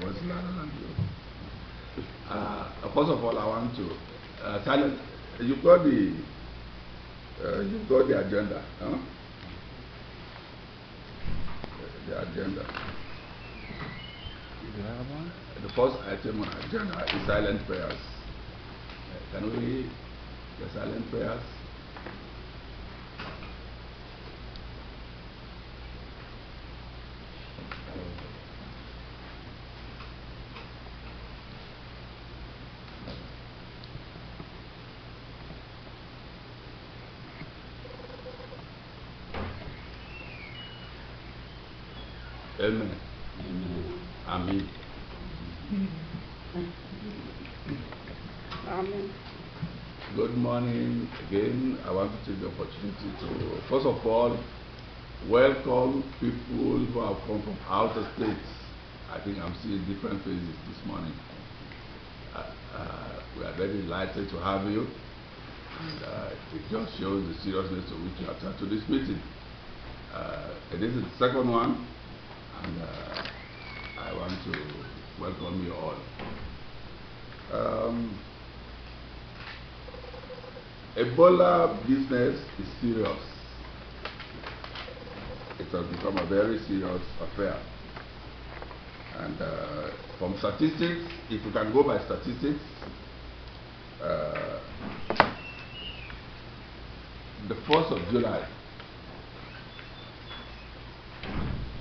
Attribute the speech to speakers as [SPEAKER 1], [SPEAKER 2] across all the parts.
[SPEAKER 1] was louder than you. First of all, I want to silence. You've got the agenda, huh? The agenda.
[SPEAKER 2] Do you have one?
[SPEAKER 1] The first item on agenda is silent prayers. Can we get silent prayers? Amen. Amen.
[SPEAKER 3] Amen.
[SPEAKER 1] Good morning again. I want to take the opportunity to, first of all, welcome people who have come from outer states. I think I'm seeing different faces this morning. We are very delighted to have you. And it just shows the seriousness to which you attend to this meeting. This is the second one, and I want to welcome you all. Ebola business is serious. It has become a very serious affair. And from statistics, if you can go by statistics, the 1st of July,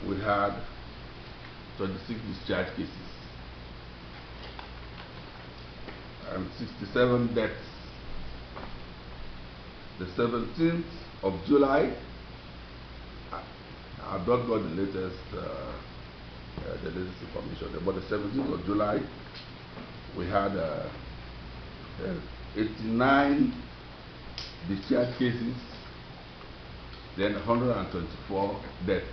[SPEAKER 1] we had 26 discharge cases and 67 deaths. The 17th of July, I've not got the latest information, but the 17th of July, we had 89 discharge cases, then 124 deaths.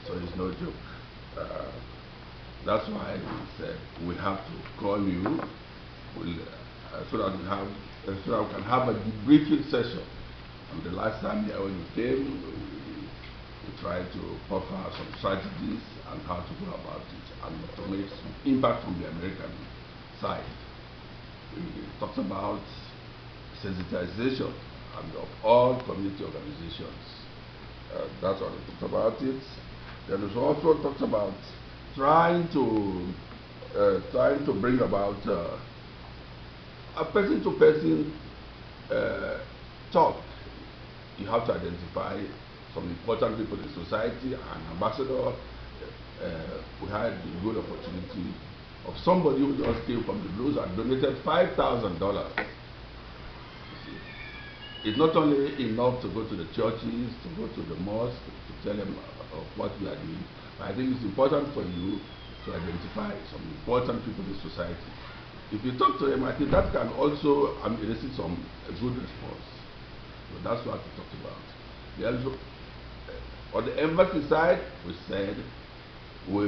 [SPEAKER 1] So it's no joke. That's why we said we have to call you so that we can have a debriefing session. And the last time here when you came, we tried to offer some strategies and how to go about it and to make some impact from the American side. We talked about sensitization and of all community organizations. That's what we talked about it. Then we also talked about trying to bring about a person-to-person talk. You have to identify some important people in society. An ambassador, we had the good opportunity of somebody who just came from the blues and donated $5,000. It's not only enough to go to the churches, to go to the mosque, to tell them of what we are doing, but I think it's important for you to identify some important people in society. If you talk to them, I think that can also elicit some good response. So that's what we talked about. We also, on the embassy side, we said we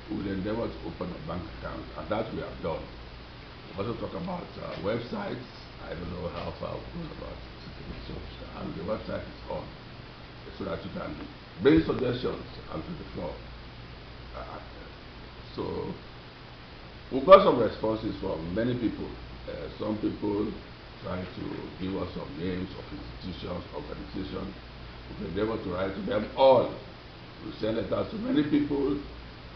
[SPEAKER 1] will endeavor to open a bank account, and that we have done. We also talk about websites. I don't know how far we've gone about it. So, and the website is on, so that you can bring suggestions onto the floor. So we've got some responses from many people. Some people try to give us some names of institutions, organizations. We endeavor to write to them all. We send letters to many people,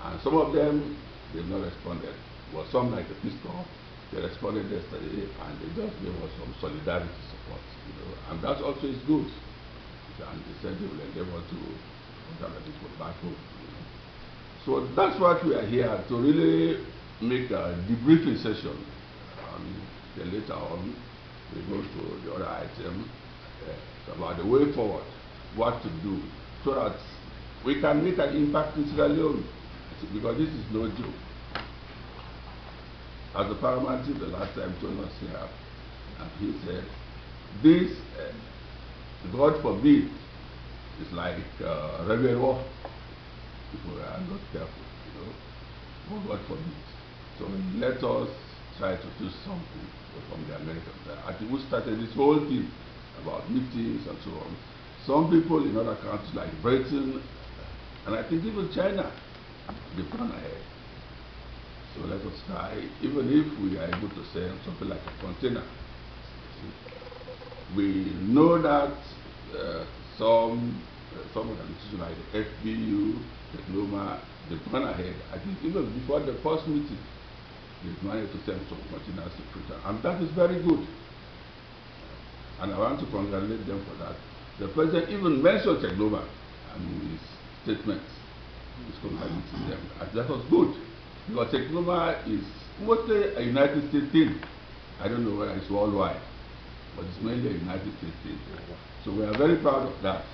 [SPEAKER 1] and some of them they've not responded. But some, like the Peace Corps, they responded yesterday, and they just gave us some solidarity support, and that also is good. And they said they will endeavor to contact the people back home. So that's what we are here to really make a debriefing session. Then later on, we go to the other item about the way forward, what to do, so that we can make an impact in Sierra Leone, because this is no joke. As the paramount chief the last time told us here, and he said, this, God forbid, is like rebel war if we are not careful, Oh, God forbid. So let us try to do something from the Americans. I think we started this whole thing about meetings and so on. Some people in other countries like Britain, And I think even China, they've gone ahead. So let us try, even if we are able to send something like a container. We know that some organizations like the FBU, the Gloma, they've gone ahead. I think even before the first meeting, they've managed to send some containers to Freetown, and that is very good. And I want to congratulate them for that. The president even mentioned Gloma and his statements. He's congratulating them. And that was good. Because Gloma is mostly a United States thing. I don't know whether it's worldwide, but it's mainly a United States thing. So we are very proud of that.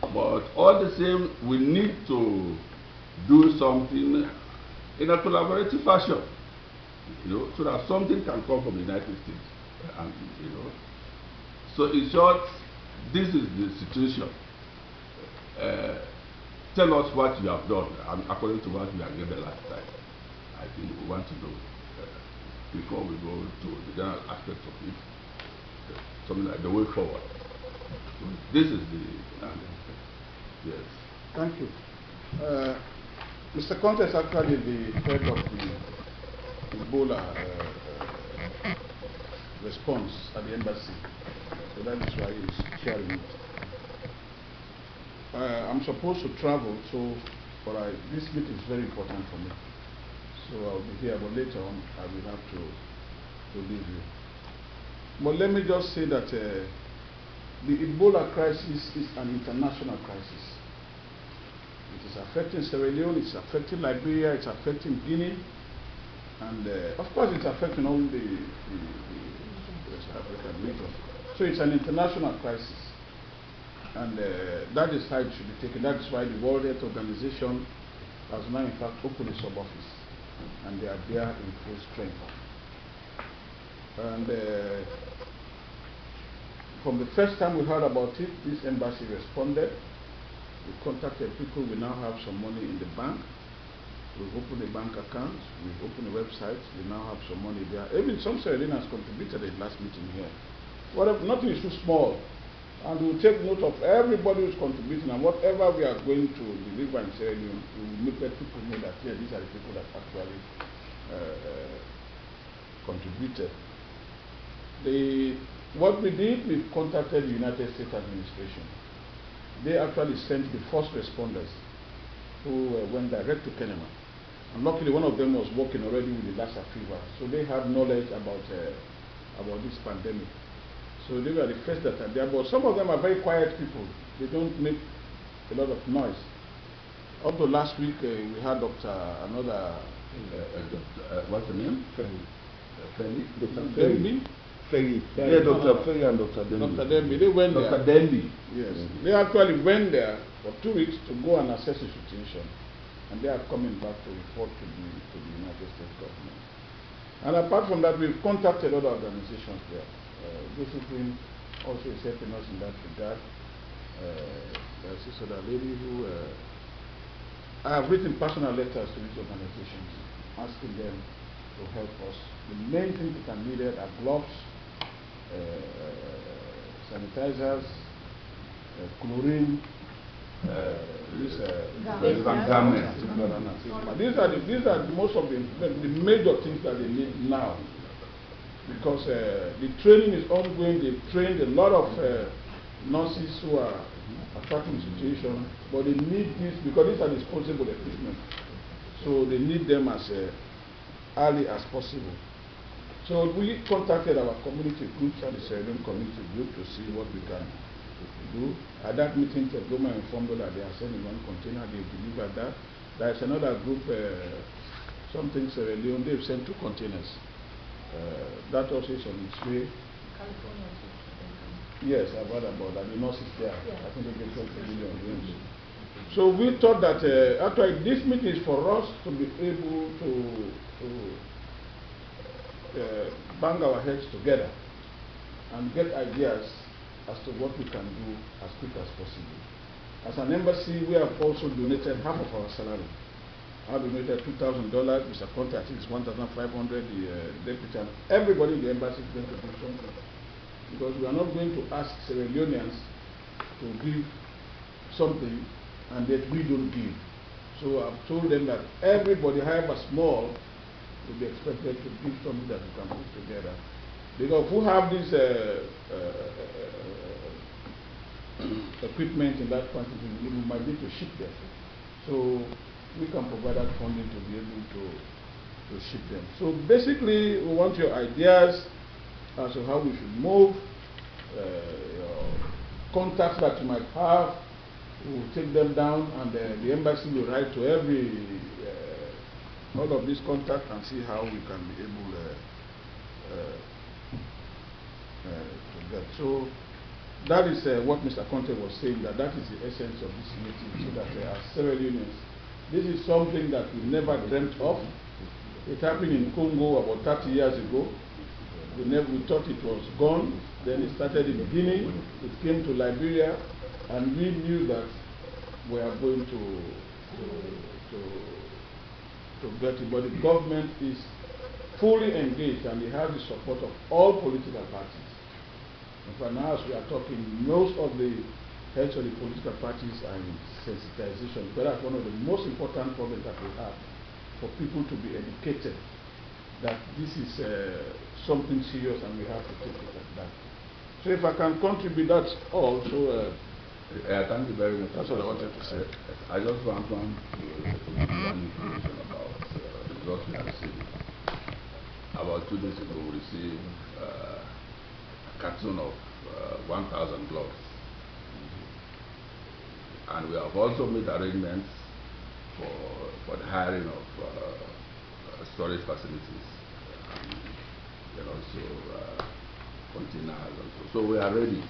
[SPEAKER 1] But all the same, we need to do something in a collaborative fashion, so that something can come from the United States. And, so in short, this is the situation. Tell us what you have done, according to what we have given last time. I think we want to know, before we go to the general aspect of it, something like the way forward. So this is the yes.
[SPEAKER 2] Thank you. Mr. Conte is actually the head of the Ebola response at the embassy, so that is why he's sharing it. I'm supposed to travel, but this meeting is very important for me. So I'll be here, but later on I will have to leave you. But let me just say that the Ebola crisis is an international crisis. It is affecting Sierra Leone, it's affecting Liberia, it's affecting Guinea, and of course it's affecting all the West African region. So it's an international crisis. And that is how it should be taken. That is why the World Health Organization has now in fact opened a sub-office, and they are there in full strength. And from the first time we heard about it, this embassy responded. We contacted people. We now have some money in the bank. We've opened a bank account. We've opened a website. We now have some money there. Even some Sierra Leoneans contributed in the last meeting here. Nothing is too small. And we'll take note of everybody who's contributing, and whatever we are going to deliver in Sierra Leone, we will let people know that here, these are the people that actually contributed. What we did, we contacted the United States administration. They actually sent the first responders who went direct to Kenema. And luckily, one of them was working already with the Lassa fever, so they had knowledge about this pandemic. So they were the first that are there, but some of them are very quiet people. They don't make a lot of noise. Up to last week, we had what's
[SPEAKER 1] the name?
[SPEAKER 2] Ferry. Dr. Dembi?
[SPEAKER 1] Ferry. Yeah, Dr. Ferry and Dr. Dembi.
[SPEAKER 2] Dr. Dembi, they went there.
[SPEAKER 1] Dr. Dembi.
[SPEAKER 2] Yes. They actually went there for 2 weeks to go and assess the situation. And they are coming back to report to the United States government. And apart from that, we've contacted other organizations there. Discipline also is helping us in that regard. There's this other lady who I have written personal letters to these organizations asking them to help us. The main things that are needed are gloves, sanitizers, chlorine, garments. These are most of the major things that they need now. Because the training is ongoing. They've trained a lot of nurses who are tracking the situation, but they need this because these are disposable equipment. So they need them as early as possible. So we contacted our community groups and the Sierra Leone community group to see what we can do. At that meeting, Gloma informed us that they are sending one container. They delivered that. There is another group, something Sierra Leone. They've sent 2 containers. That also is on its way.
[SPEAKER 3] California.
[SPEAKER 2] Yes, I've heard about that. The nurses there.
[SPEAKER 3] Yeah.
[SPEAKER 2] I think they get 20 million. So we thought that actually this meeting is for us to be able to bang our heads together and get ideas as to what we can do as quick as possible. As an embassy, we have also donated half of our salary. I donated $2,000. Mr. Conte, I think it's 1,500. The deputy, and everybody in the embassy is going to do something, because we are not going to ask Sierra Leoneans to give something and that we don't give. So I've told them that everybody, however small, will be expected to give something that we can put together. Because if we have this equipment in that quantity, we might need to ship them. So we can provide that funding to be able to ship them. So basically, we want your ideas as to how we should move, your contacts that you might have. We will take them down, and the embassy will write to all of these contacts and see how we can be able to get. So that is what Mr. Conte was saying, that is the essence of this meeting, so that as Sierra Leoneans, this is something that we never dreamt of. It happened in Congo about 30 years ago. We thought it was gone. Then it started in Guinea. It came to Liberia, and we knew that we are going to get it. But the government is fully engaged, and it has the support of all political parties. In fact, now as we are talking, most of the heads of the political parties are in sensitization, because that's one of the most important problems that we have, for people to be educated that this is something serious and we have to take it like that. So if I can contribute, that's all. So
[SPEAKER 1] thank you very much.
[SPEAKER 2] That's what I wanted to say.
[SPEAKER 1] I just want to give one information about the results we have received. About 2 days ago, we received a carton of 1,000 gloves. And we have also made arrangements for the hiring of storage facilities, and also containers also. So we are ready.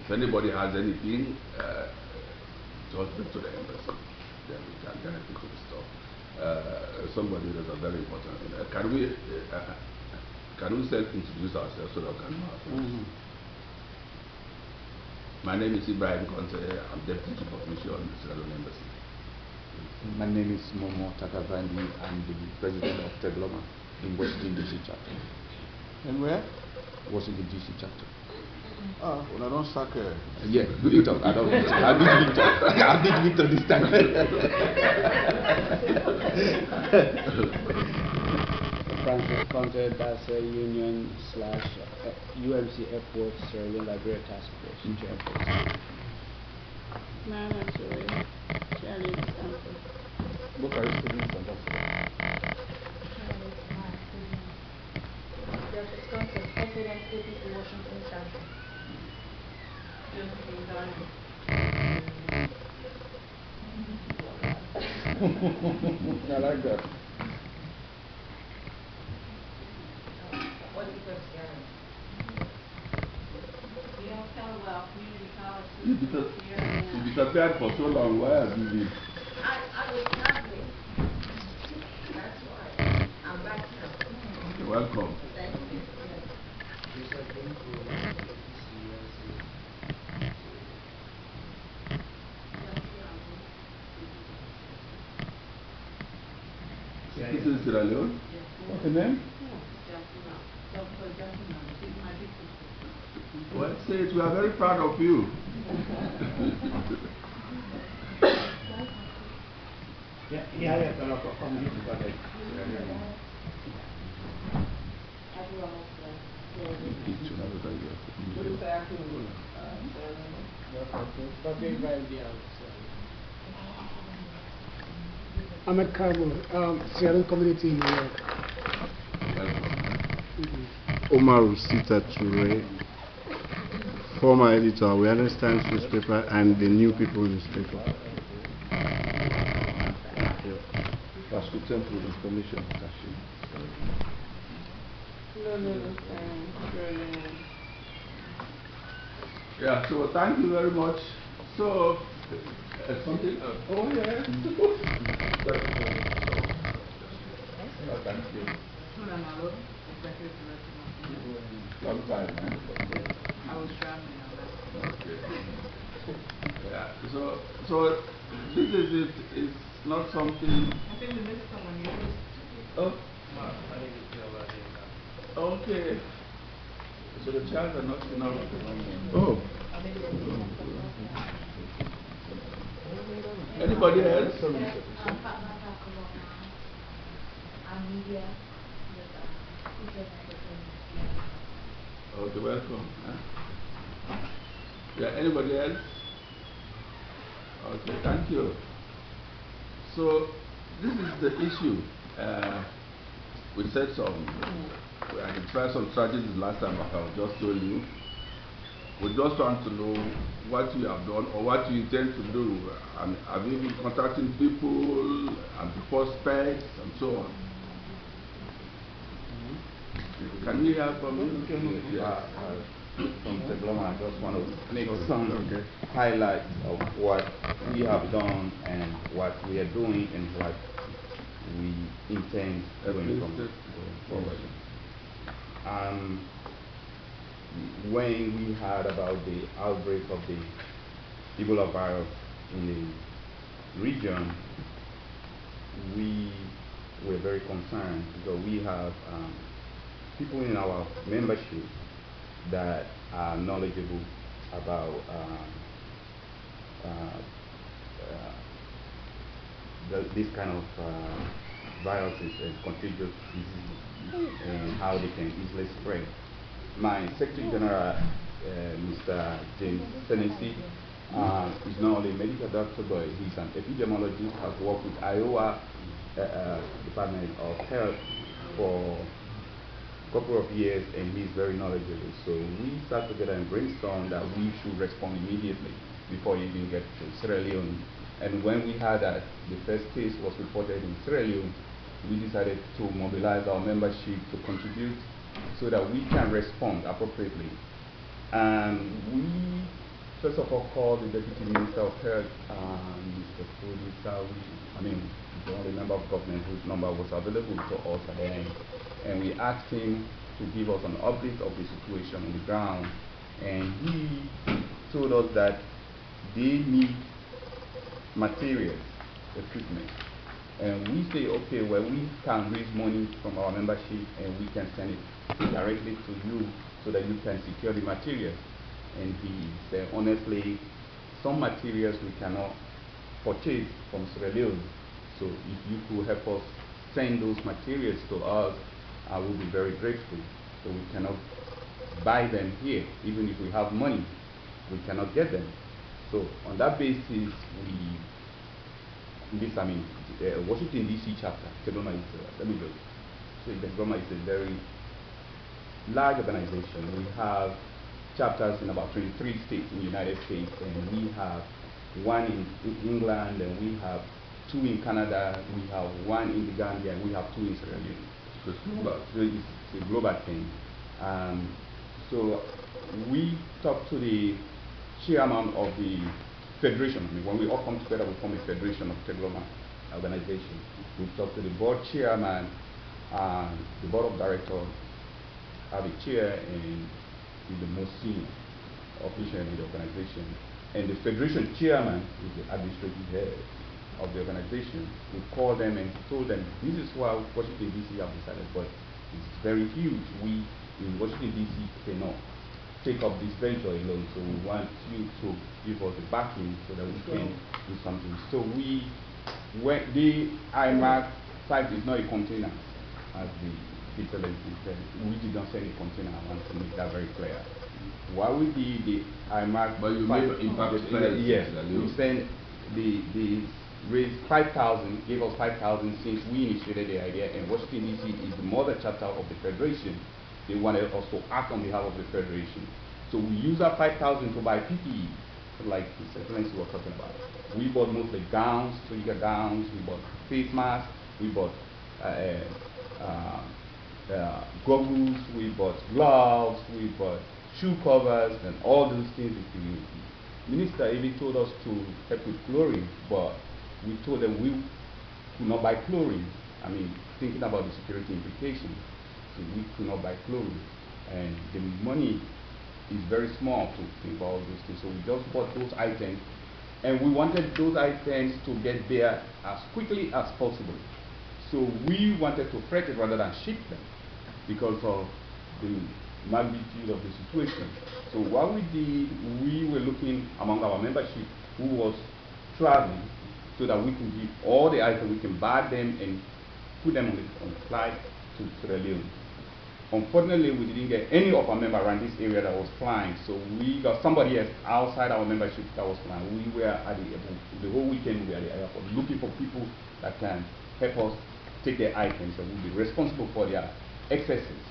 [SPEAKER 1] If anybody has anything, just bring to the embassy, then we can guarantee to the store. Somebody that is very important. Can we self-introduce ourselves so that we can know our friends? My name is Ibrahim Conte. I'm Deputy Chief of Mission in the Sierra Leone Embassy.
[SPEAKER 3] My name is Momo Takavandi. I'm the President of Tegloma in Washington DC chapter.
[SPEAKER 2] And where?
[SPEAKER 3] Washington DC chapter.
[SPEAKER 2] Ah, well, I don't suck.
[SPEAKER 3] Yeah, Victor. I don't. I beat Victor. I beat Victor this time.
[SPEAKER 4] Francis Conte, that's a union / UMC Airport, Sierra Leone Liberia Task Force in Airport.
[SPEAKER 5] Man, actually, Charlie Stanford.
[SPEAKER 2] What are you studying from that?
[SPEAKER 6] Justice Conte, President APC Washington Chapter.
[SPEAKER 2] I like that.
[SPEAKER 6] What is your Sierra?
[SPEAKER 5] We don't tell well, community college.
[SPEAKER 1] You disappeared for so long. Why have you been?
[SPEAKER 6] I was traveling. That's why. I'm back now.
[SPEAKER 1] You're welcome.
[SPEAKER 6] Thank you.
[SPEAKER 1] This is Sierra Leone.
[SPEAKER 2] What's the name?
[SPEAKER 1] Well, say it. We are very proud of you.
[SPEAKER 7] Ahmed Kabul, Sierra Leone community in New York.
[SPEAKER 8] Omar Rusita Toure, former editor of Awareness Times newspaper and the New People newspaper.
[SPEAKER 3] Pastor Temple Information.
[SPEAKER 1] Yeah, so thank you very much. So, something else. Oh, yeah. Thank you. Long time, man.
[SPEAKER 5] I was traveling on that.
[SPEAKER 1] Okay. Yeah, so this is it. It's not something.
[SPEAKER 5] I think we missed someone. You missed.
[SPEAKER 1] Oh. Okay. So the child are not enough.
[SPEAKER 8] Oh.
[SPEAKER 1] Anybody else? Okay, welcome. Huh? Yeah, anybody else? Okay, thank you. So, this is the issue. We said we identified some strategies last time, like I just told you. We just want to know what you have done or what you intend to do. And have you been contacting people and prospects and so on? Can we hear from you?
[SPEAKER 3] From Tegloma, I just want to make some highlights of what we have done and what we are doing and what we intend doing going forward. When we heard about the outbreak of the Ebola virus in the region, we were very concerned because we have people in our membership that are knowledgeable about this kind of viruses and contagious diseases and how they can easily spread. My Secretary General, Mr. James Tennessee, is not only a medical doctor, but he's an epidemiologist, has worked with Iowa Department of Health for couple of years, and he's very knowledgeable. So we sat together and brainstormed that we should respond immediately before you even get to Sierra Leone. And when we heard that the first case was reported in Sierra Leone, we decided to mobilize our membership to contribute so that we can respond appropriately. And we first of all called the Deputy Minister of Health, Mr. Kudi Sawi, the only member of government whose number was available to us at the end. And we asked him to give us an update of the situation on the ground. And he told us that they need materials, equipment. And we say, okay, well, we can raise money from our membership and we can send it directly to you so that you can secure the materials. And he said, honestly, some materials we cannot purchase from Sierra Leone. So if you could help us send those materials to us, I will be very grateful. So we cannot buy them here. Even if we have money, we cannot get them. So on that basis, Washington DC chapter, Tegloma is, Tegloma is a very large organization. We have chapters in about 23 states in the United States, and we have one in England, and we have 2 in Canada, we have 1 in the Gambia, and we have 2 in Sierra Leone. So it's a global thing. So we talked to the chairman of the federation. When we all come together, we form a federation of Tegloma organization. We talked to the board chairman, the board of directors have a chair and is the most senior official in the organization. And the federation chairman is the administrative head of the organization. We called them and told them, this is why Washington DC have decided, but it's very huge. We in Washington DC cannot take up this venture alone, so we want you to give us the backing so that we can do something. So the IMAC site is not a container, as the excellency said. We did not send a container. I want to make that very clear. Why we did the IMAC? But you made impact. Yes, we sent the raised 5,000, gave us 5,000 since we initiated the idea, and Washington DC is the mother chapter of the federation. They wanted us to act on behalf of the federation. So we used that 5,000 to buy PPE, like the excellency was talking about. We bought mostly gowns, surgical gowns, we bought face masks, we bought goggles, we bought gloves, we bought shoe covers, and all those things. The minister even told us to help with chlorine, but we told them we could not buy chlorine. I mean, thinking about the security implications, so we could not buy chlorine. And the money is very small to think about all those things. So we just bought those items, and we wanted those items to get there as quickly as possible. So we wanted to freight it rather than ship them because of the magnitude of the situation. So what we did, we were looking among our membership who was traveling, so that we can give all the items, we can buy them and put them on the flight to Sierra Leone. Unfortunately, we didn't get any of our members around this area that was flying, so we got somebody else outside our membership that was flying. We were at the whole weekend, we were at the airport looking for people that can help us take their items and we'll be responsible for their excesses.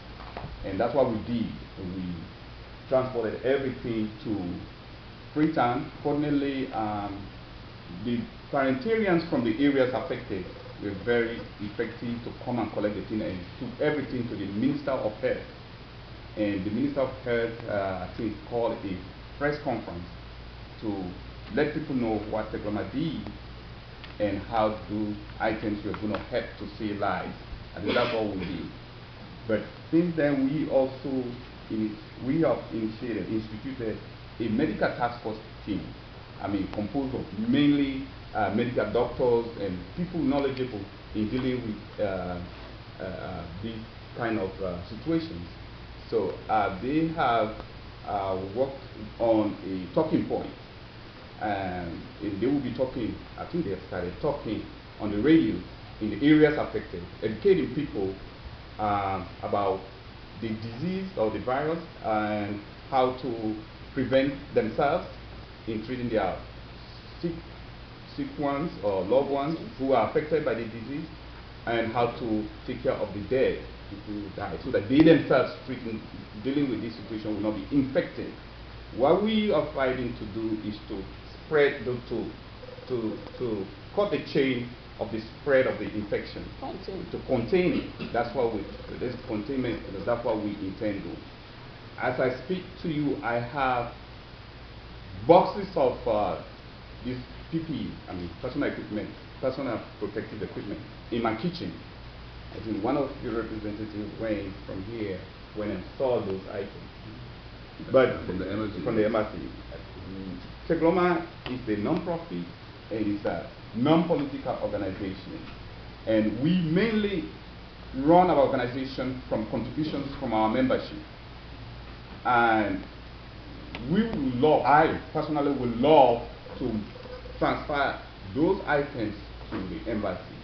[SPEAKER 3] And that's what we did. We transported everything to Freetown. Fortunately, the parliamentarians from the areas affected were very effective to come and collect the thing and took everything to the Minister of Health. And the Minister of Health, I think, called a press conference to let people know what Tegloma did and how those items were going to help to save lives. I think that's what we did. But since then, we also have instituted a medical task force team. I mean, composed of mainly medical doctors and people knowledgeable in dealing with these kind of situations. So they have worked on a talking point. And they will be talking, I think they have started talking on the radio in the areas affected, educating people about the disease or the virus and how to prevent themselves in treating their sick ones or loved ones who are affected by the disease, and how to take care of the dead people who die, so that they themselves dealing with this situation will not be infected. What we are fighting to do is to spread to cut the chain of the spread of the infection, to contain it. That's what this containment. That's what we intend to do. As I speak to you, I have boxes of this PPE, I mean personal equipment, personal protective equipment, in my kitchen. I think one of your representatives went from here when and saw those items. But from the embassy. Tegloma is a non-profit and it's a non-political organization. And we mainly run our organization from contributions from our membership. And I personally would love to transfer those items to the embassy.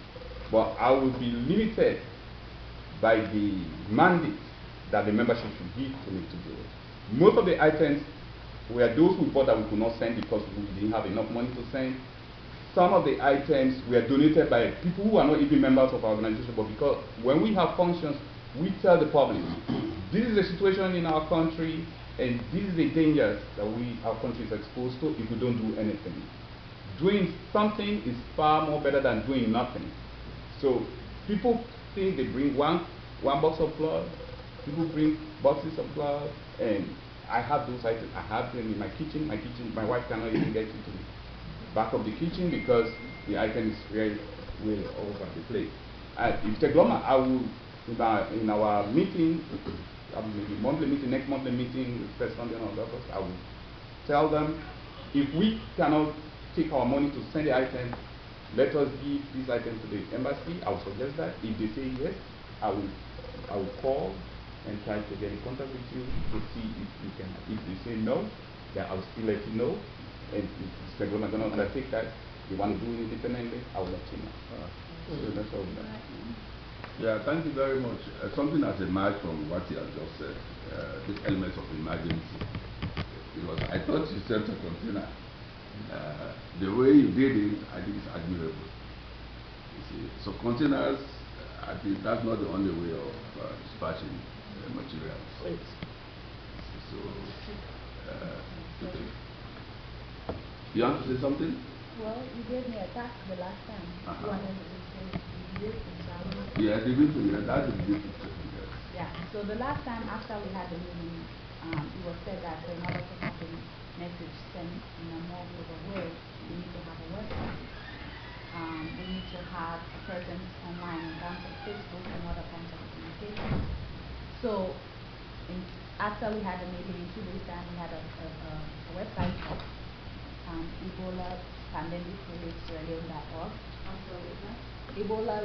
[SPEAKER 3] But I will be limited by the mandate that the membership should give to me to do it. Most of the items were those we bought that we could not send because we didn't have enough money to send. Some of the items were donated by people who are not even members of our organization, but because when we have functions, we tell the public, this is the situation in our country, and this is the dangers that our country is exposed to if we don't do anything. Doing something is far more better than doing nothing. So people think they bring one box of blood, people bring boxes of blood, and I have those items. I have them in my kitchen. My wife cannot even get into the back of the kitchen because the item is very way over the place. In Tegloma, I will, in our meeting, maybe monthly meeting, next monthly meeting, first Sunday in August, I will tell them, if we cannot take our money to send the item, let us give this item to the embassy. I will suggest that. If they say yes, I will call and try to get in contact with you to see if you can. If they say no, then I will still let you know. And if Tegloma going to undertake that, you want to do it independently, I will let you know. So that's all that.
[SPEAKER 1] Yeah, thank you very much. Something has emerged from what you have just said, the elements of emergency. Because I thought you sent a container. The way you did it, I think it's admirable. You see, so containers, I think that's not the only way of dispatching materials. So, you want to say something?
[SPEAKER 6] Well, you gave me a task the last time. You wanted me to say this and that.
[SPEAKER 1] Yeah, the good thing, that's a good thing.
[SPEAKER 6] Yeah, so the last time after we had the meeting, it was said that in order to have the message sent in a more global way, we need to have a website. We need to have a presence online in terms of Facebook and other kinds of communication. So after we had a meeting in 2 days' time, we had a website up, Ebola Pandemic Relief Sierra Leone.org. Ebola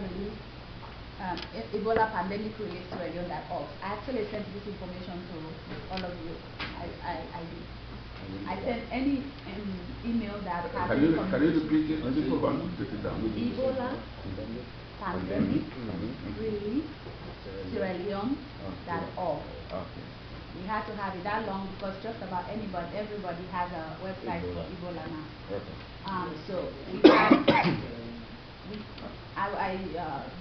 [SPEAKER 6] Pandemic Relief Sierra Leone.org. I actually sent this information to all of you. I did. I sent any email that has
[SPEAKER 1] Can you repeat it? People want to take it down.
[SPEAKER 6] Ebola pandemic relief Sierra Leone .org.
[SPEAKER 3] Okay.
[SPEAKER 6] We had to have it that long because just about everybody has a website for Ebola now.
[SPEAKER 3] Okay.
[SPEAKER 6] So we had, I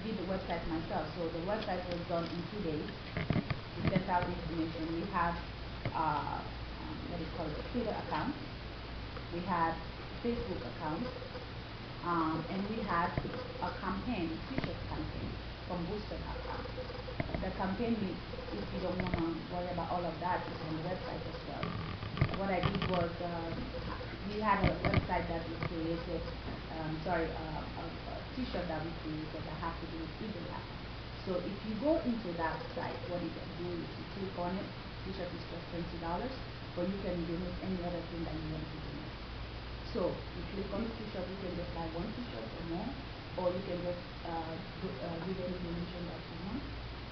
[SPEAKER 6] did the website myself. So the website was done in 2 days. We sent out information. We have what is called a Twitter account. We had Facebook account, and we had a campaign, t-shirt campaign from Booster.com. The campaign, if you don't want to worry about all of that, is on the website as well. What I did was, we had a website that we created, a t-shirt that we created that has to do with Ebola. So if you go into that site, what you can do is you click on it, t-shirt is just $20, but you can donate any other thing that you want to donate. So you click on the t-shirt, you can just buy one t-shirt or more, or you can just give any donation that you want.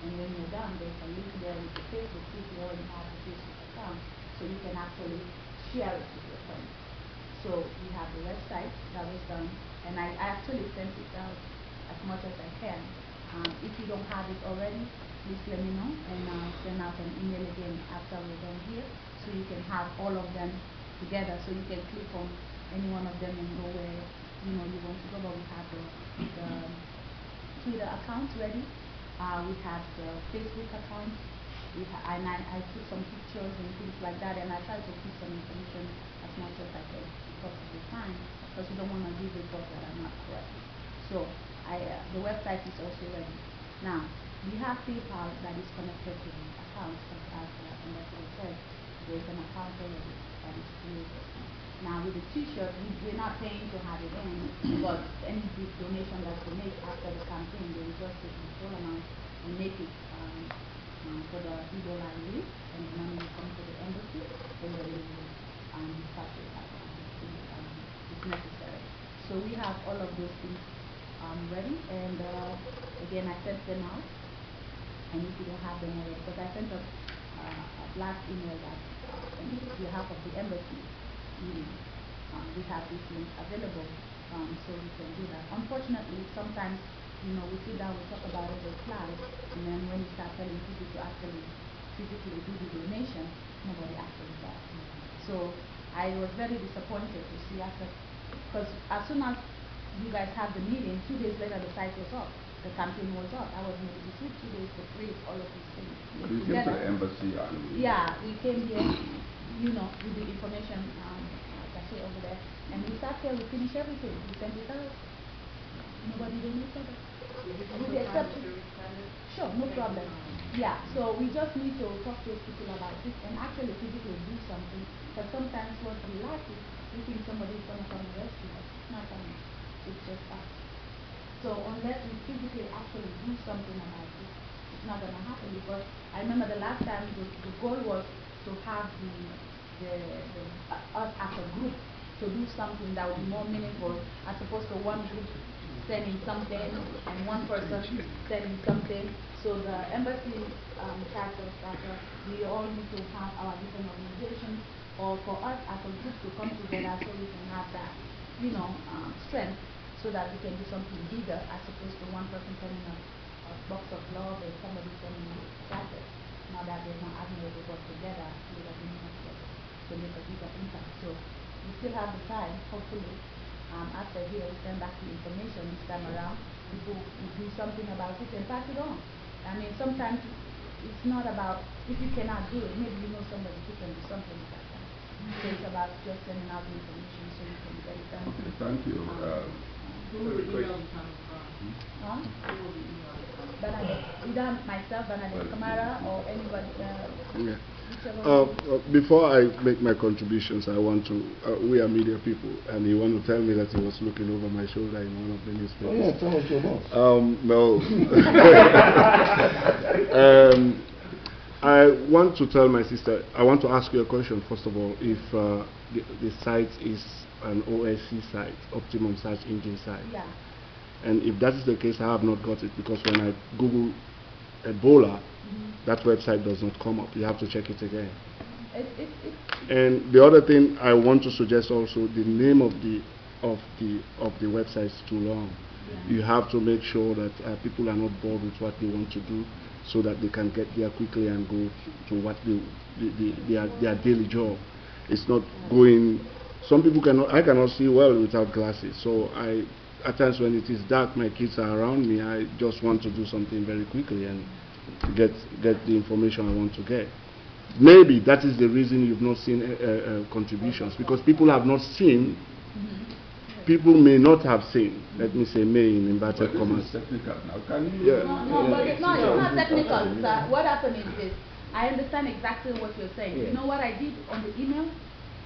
[SPEAKER 6] And when you're done, there's a link there with the Facebook if you already have the Facebook account, so you can actually share it with your friends. So we have the website that was done, and I actually sent it out as much as I can. If you don't have it already, please let me know, and I'll send out an email again after we're done here, so you can have all of them together, so you can click on any one of them and go where you want to go. But we have the Twitter account ready. We have the Facebook account. And I took some pictures and things like that, and I tried to keep some information as much as I could because of the time, because we don't want to give reports that are not correct. So the website is also ready. Now, we have PayPal that is connected to the account, as Ambassador said. There's an account already that is created. Now, with the t-shirt, we're not paying to have it in, but any donation that we make after the campaign, they will just take the full amount and make it for the Ebola relief, and the money will come to the embassy, and then we will dispatch it if necessary. So we have all of those things ready, and again, I sent them out, and if you don't have them already, because I sent a blast email that on behalf of the embassy, we have these links available, so we can do that. Unfortunately, sometimes, we sit down, we talk about it, they fly, and then when you start telling people to actually physically do the donation, nobody actually does. So I was very disappointed to see because as soon as you guys have the meeting, 2 days later the site was up, the campaign was up. I was able to 2 days to create all of these things.
[SPEAKER 1] You came to the embassy and
[SPEAKER 6] yeah, we came here, with the information over there, and we sat here, we finished everything, we sent it out. Nobody donated it. With the exception, sure, no problem. Yeah, so we just need to talk to people about it and actually physically do something, because sometimes what we lack is we think somebody's going to come and rescue us. It's not coming. It's just us. So unless we physically actually do something about it, it's not going to happen, because I remember the last time the goal was to have us as a group to do something that would be more meaningful, as opposed to one group sending something and one person sending something. So the embassy charged us that we all need to have our different organizations, or for us as a group to come together so we can have that, strength, so that we can do something bigger, as opposed to one person sending a box of love and somebody sending a jacket. Now that they're not having to work together, we have been to make a bigger impact. So we still have the time, hopefully. After here, we send back the information this time around. People will do something about it and pass it on. I mean, sometimes it's not about, if you cannot do it, maybe you know somebody who can do something about that. So it's about just sending out the information so you can get it done.
[SPEAKER 1] okay, thank you.
[SPEAKER 5] Who will the email be coming from?
[SPEAKER 6] Huh?
[SPEAKER 5] Who will the email be coming from?
[SPEAKER 6] Bernadette, either myself, Bernadette Kamara, or anybody,
[SPEAKER 8] Yeah.
[SPEAKER 6] whichever.
[SPEAKER 8] Before I make my contributions, I want to, we are media people, and you want to tell me that he was looking over my shoulder in one of the newspapers.
[SPEAKER 2] Oh, yeah, tell us your boss.
[SPEAKER 8] No. I want to tell my sister, I want to ask you a question, first of all, if the site is an OSC site, Optimum Search Engine site.
[SPEAKER 6] Yeah.
[SPEAKER 8] And if that is the case, I have not got it, because when I Google Ebola, that website does not come up. You have to check it again. And the other thing I want to suggest also, the name of the website is too long.
[SPEAKER 6] Yeah.
[SPEAKER 8] You have to make sure that people are not bored with what they want to do, so that they can get there quickly and go to what their daily job. It's not going. Some people cannot. I cannot see well without glasses. So at times when it is dark, my kids are around me. I just want to do something very quickly and get the information I want to get. Maybe that is the reason you've not seen contributions, because people have not seen. People may not have seen. Let me say may in inverted commas.
[SPEAKER 1] Technical now. Can you?
[SPEAKER 8] Yeah.
[SPEAKER 6] No, it's not technical, sir. What happened is this. I understand exactly what you're saying.
[SPEAKER 4] Yeah.
[SPEAKER 6] You know what I did on the email?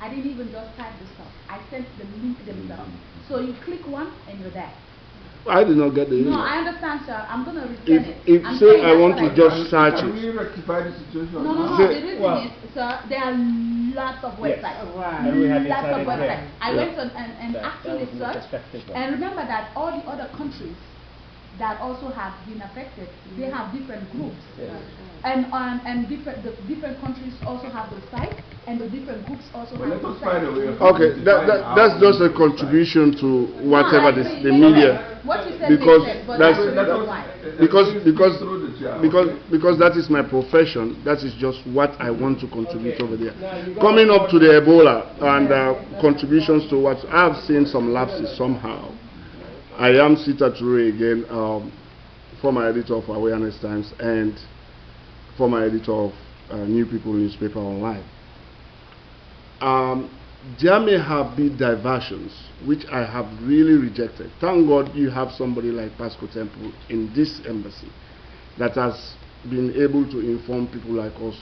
[SPEAKER 6] I didn't even just type the stuff. I sent the link themselves. So you click one and you're there.
[SPEAKER 8] I did not get the email.
[SPEAKER 6] No, I understand, sir. I'm going to resend it.
[SPEAKER 8] If
[SPEAKER 6] I'm
[SPEAKER 8] say
[SPEAKER 6] saying
[SPEAKER 8] I
[SPEAKER 6] that's
[SPEAKER 8] want
[SPEAKER 6] what
[SPEAKER 8] to
[SPEAKER 6] I
[SPEAKER 8] just
[SPEAKER 6] did.
[SPEAKER 8] search
[SPEAKER 1] Can
[SPEAKER 8] it.
[SPEAKER 1] we rectify the situation?
[SPEAKER 6] No,
[SPEAKER 8] Say-
[SPEAKER 6] the reason
[SPEAKER 4] Well-
[SPEAKER 6] is, sir, there are lots of websites.
[SPEAKER 4] And we had
[SPEAKER 6] Lots of
[SPEAKER 4] decided
[SPEAKER 6] websites.
[SPEAKER 4] that-
[SPEAKER 6] I went on and
[SPEAKER 4] that
[SPEAKER 6] actually
[SPEAKER 4] was the
[SPEAKER 6] searched.
[SPEAKER 4] perspective of-
[SPEAKER 6] And remember that all the other countries that also have been affected, they have different groups. And different countries also have the site, and the different groups also
[SPEAKER 1] Well,
[SPEAKER 6] have
[SPEAKER 1] let us
[SPEAKER 6] the
[SPEAKER 1] find
[SPEAKER 6] site.
[SPEAKER 1] a way of
[SPEAKER 8] Okay,
[SPEAKER 1] identifying
[SPEAKER 8] that's
[SPEAKER 1] how
[SPEAKER 8] just a
[SPEAKER 1] we can
[SPEAKER 8] contribution to whatever
[SPEAKER 6] No,
[SPEAKER 8] the media.
[SPEAKER 6] What you said
[SPEAKER 8] Because
[SPEAKER 6] makes sense, but
[SPEAKER 8] that's-
[SPEAKER 6] that's the
[SPEAKER 1] Let
[SPEAKER 6] reason
[SPEAKER 1] us-
[SPEAKER 6] why.
[SPEAKER 8] Because that is my profession. That is just what I want to contribute over there.
[SPEAKER 7] Now, you got
[SPEAKER 8] Coming up to the
[SPEAKER 7] more-
[SPEAKER 8] Ebola and contributions to what I've seen some lapses somehow. I am Sita Toure again, former editor of Awareness Times and former editor of New People newspaper online. There may have been diversions which I have really rejected. Thank God you have somebody like Pasco Temple in this embassy that has been able to inform people like us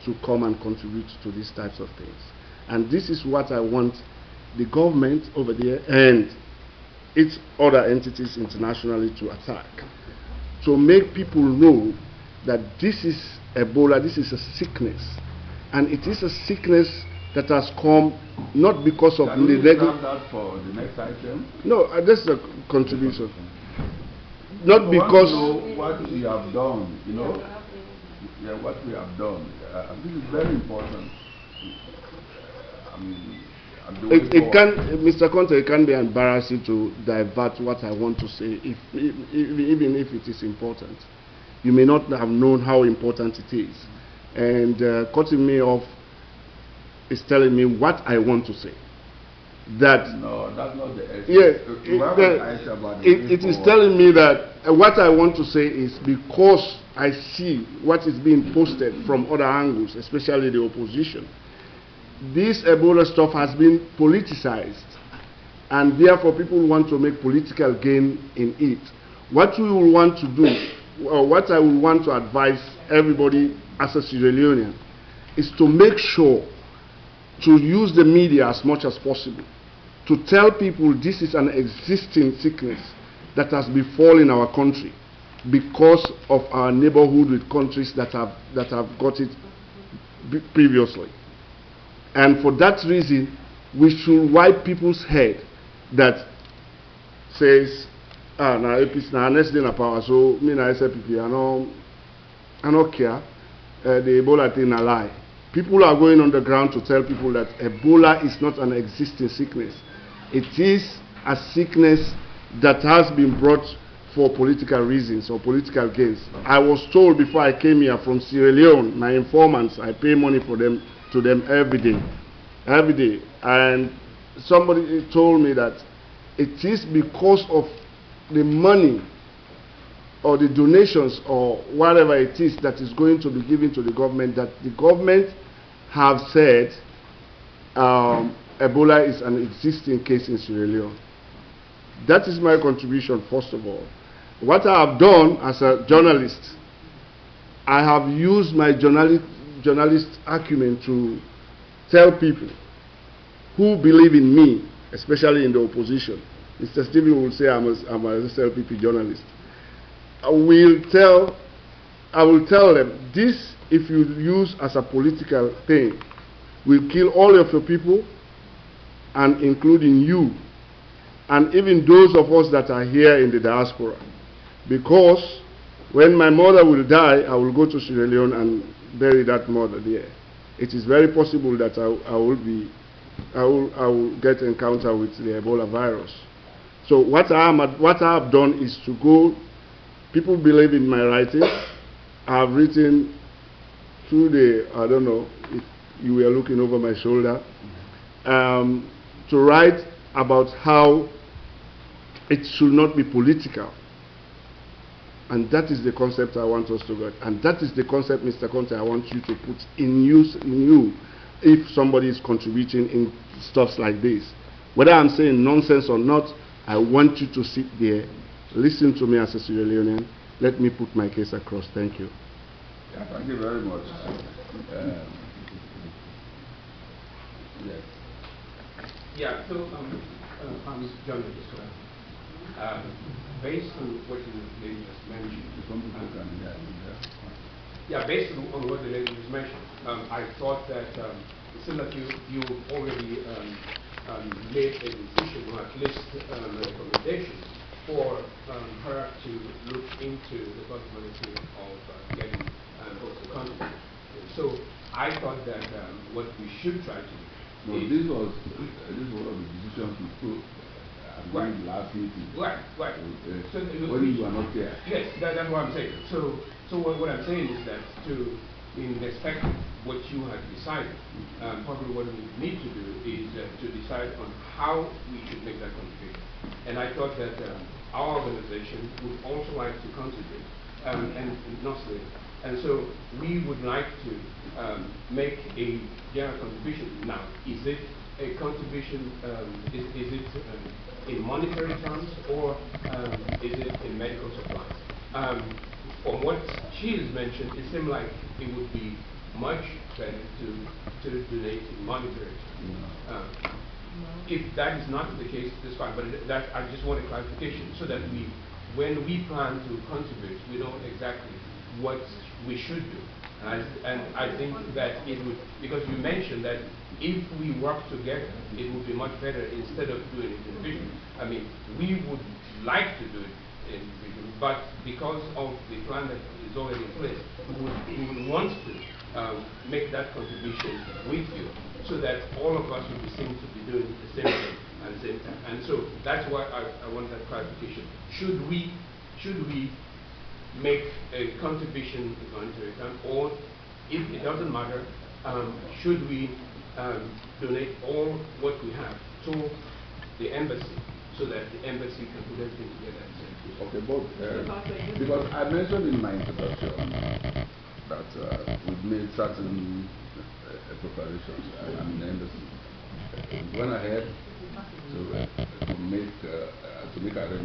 [SPEAKER 8] to come and contribute to these types of things. And this is what I want the government over there and its other entities internationally to attack. To make people know that this is Ebola, this is a sickness. And it is a sickness that has come not because of
[SPEAKER 1] Can
[SPEAKER 8] the
[SPEAKER 1] we
[SPEAKER 8] regular.
[SPEAKER 1] grab that for the next item?
[SPEAKER 8] No, that's a contribution. Not
[SPEAKER 1] I
[SPEAKER 8] because.
[SPEAKER 1] want to know what we have done, you know? Yeah, what we have done. This is very important. I mean,
[SPEAKER 8] It can, Mr. Conte, it can be embarrassing to divert what I want to say, even if it is important. You may not have known how important it is. And cutting me off is telling me what I want to say. That
[SPEAKER 1] No, that's not the essence.
[SPEAKER 8] yeah, it is telling me that what I want to say is because I see what is being posted from other angles, especially the opposition. This Ebola stuff has been politicized, and therefore people want to make political gain in it. What we will want to do, or what I will want to advise everybody as a Sierra Leonean, is to make sure to use the media as much as possible to tell people this is an existing sickness that has befallen our country because of our neighborhood with countries that have got it previously. And for that reason, we should wipe people's head that says, na APC na next day na power, so me na SLPP, I don't care, the Ebola thing na lie. People are going on the ground to tell people that Ebola is not an existing sickness. It is a sickness that has been brought for political reasons or political gains. I was told before I came here from Sierra Leone, my informants, I pay money for them to them every day, and somebody told me that it is because of the money or the donations or whatever it is that is going to be given to the government that the government have said Ebola is an existing case in Sierra Leone. That is my contribution, first of all. What I have done as a journalist, I have used my journalist acumen to tell people who believe in me, especially in the opposition. Mr. Stephen will say I'm a SLPP journalist. I will tell them this, if you use as a political thing, will kill all of your people, and including you, and even those of us that are here in the diaspora. Because when my mother will die, I will go to Sierra Leone and bury that mother there. it is very possible that I will get encounter with the Ebola virus. So what I have done is to go. People believe in my writing. I have written through the, I don't know if you were looking over my shoulder, to write about how it should not be political. And that is the concept I want us to get. And that is the concept, Mr. Conte, I want you to put in use in you if somebody is contributing in stuff like this. Whether I'm saying nonsense or not, I want you to sit there, listen to me as a Sierra Leonean, let me put my case across. Thank you.
[SPEAKER 1] Yeah, thank you very much. Yes.
[SPEAKER 9] Yeah, so I'm John. Based on what the lady just mentioned, based on what the lady just mentioned, I thought that similar to you already made a decision, or at least a recommendation for her to look into the possibility of getting both the continent. So I thought that what we should try to do.
[SPEAKER 1] No, this was one of the decisions we took. Right. Last meeting.
[SPEAKER 9] Right.
[SPEAKER 1] So when you are not there.
[SPEAKER 9] Yes, that's what I'm saying. So what I'm saying is that in respect of what you have decided, probably what we need to do is to decide on how we should make that contribution. And I thought that our organization would also like to contribute, and not slave. And so we would like to make a general contribution. Now, is it a contribution? Is it in monetary terms, or is it in medical supplies? From what she has mentioned, it seemed like it would be much better to donate in monetary terms. If that is not the case, that's fine. But I just want a clarification so that when we plan to contribute, we know exactly what we should do. And I think that it would, because you mentioned that if we work together, it would be much better instead of doing it individually. I mean, we would like to do it individually, but because of the plan that is already in place, we would want to make that contribution with you, so that all of us would be seen to be doing the same thing at the same time. And so that's why I want that clarification. Should we make a contribution in monetary terms, or if it doesn't matter, should we donate all what we have to the embassy, so that the embassy can put everything together and send it?
[SPEAKER 1] Okay, both. Because I mentioned in my introduction that we've made certain preparations. I'm in the embassy. We went ahead to make arrangements.